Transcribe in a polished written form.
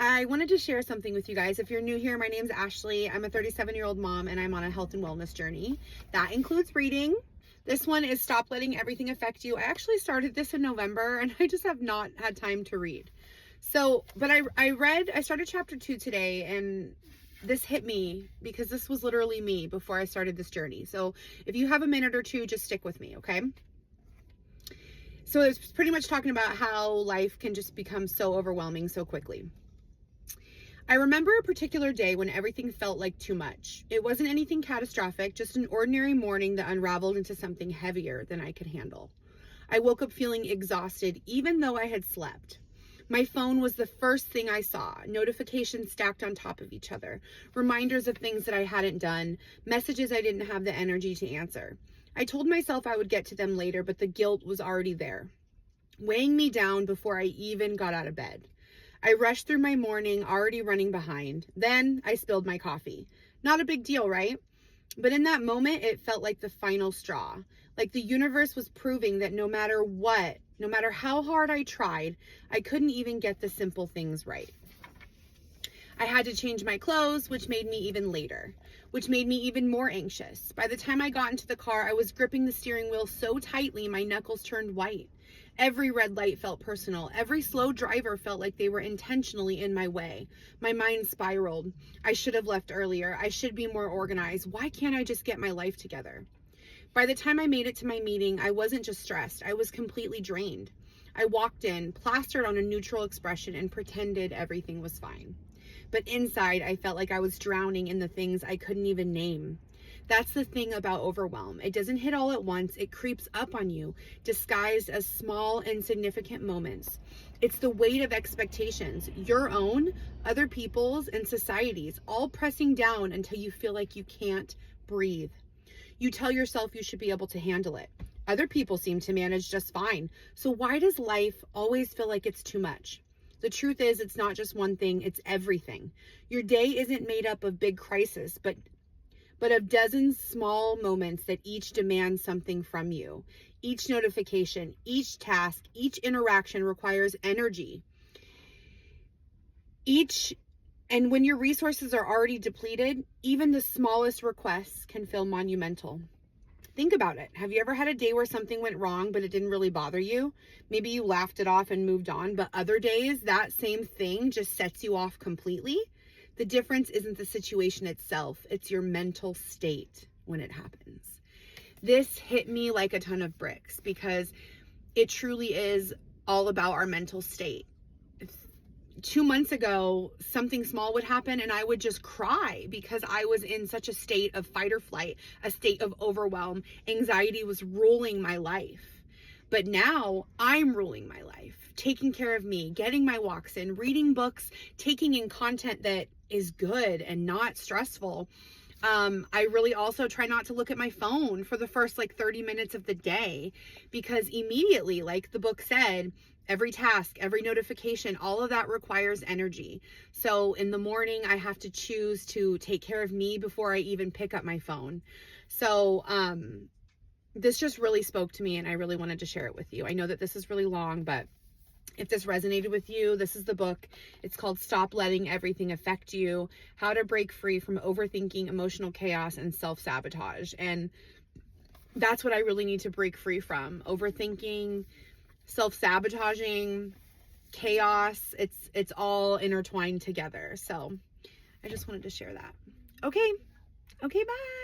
I wanted to share something with you guys. If you're new here, my name's Ashley. I'm a 37-year-old mom and I'm on a health and wellness journey. That includes reading. This one is Stop Letting Everything Affect You. I actually started this in November and I just have not had time to read. But I started chapter 2 today, and this hit me because this was literally me before I started this journey. So if you have a minute or two, just stick with me, okay? So it's pretty much talking about how life can just become so overwhelming so quickly. I remember a particular day when everything felt like too much. It wasn't anything catastrophic, just an ordinary morning that unraveled into something heavier than I could handle. I woke up feeling exhausted, even though I had slept. My phone was the first thing I saw, notifications stacked on top of each other, reminders of things that I hadn't done, messages I didn't have the energy to answer. I told myself I would get to them later, but the guilt was already there, weighing me down before I even got out of bed. I rushed through my morning, already running behind. Then I spilled my coffee. Not a big deal, right? But in that moment, it felt like the final straw. Like the universe was proving that no matter what, no matter how hard I tried, I couldn't even get the simple things right. I had to change my clothes, which made me even later, which made me even more anxious. By the time I got into the car, I was gripping the steering wheel so tightly, my knuckles turned white. Every red light felt personal. Every slow driver felt like they were intentionally in my way. My mind spiraled. I should have left earlier. I should be more organized. Why can't I just get my life together? By the time I made it to my meeting, I wasn't just stressed. I was completely drained. I walked in, plastered on a neutral expression, and pretended everything was fine. But inside, I felt like I was drowning in the things I couldn't even name. That's the thing about overwhelm. It doesn't hit all at once. It creeps up on you, disguised as small, insignificant moments. It's the weight of expectations, your own, other people's, and society's, all pressing down until you feel like you can't breathe. You tell yourself you should be able to handle it. Other people seem to manage just fine. So why does life always feel like it's too much? The truth is, it's not just one thing, it's everything. Your day isn't made up of big crises, but of dozens small moments that each demand something from you. Each notification, each task, each interaction requires energy. And when your resources are already depleted, even the smallest requests can feel monumental. Think about it. Have you ever had a day where something went wrong, but it didn't really bother you? Maybe you laughed it off and moved on, but other days, that same thing just sets you off completely. The difference isn't the situation itself, it's your mental state when it happens. This hit me like a ton of bricks because it truly is all about our mental state. 2 months ago, something small would happen and I would just cry because I was in such a state of fight or flight, a state of overwhelm. Anxiety was ruling my life. But now I'm ruling my life, taking care of me, getting my walks in, reading books, taking in content that is good and not stressful. I really also try not to look at my phone for the first 30 minutes of the day, because immediately, like the book said, every task, every notification, all of that requires energy. So in the morning, I have to choose to take care of me before I even pick up my phone. So, this just really spoke to me and I really wanted to share it with you. I know that this is really long, but if this resonated with you, this is the book. It's called Stop Letting Everything Affect You: How to Break Free from Overthinking, Emotional Chaos, and Self-Sabotage. And that's what I really need to break free from. Overthinking, self-sabotaging, chaos. It's all intertwined together. So I just wanted to share that. Okay, bye.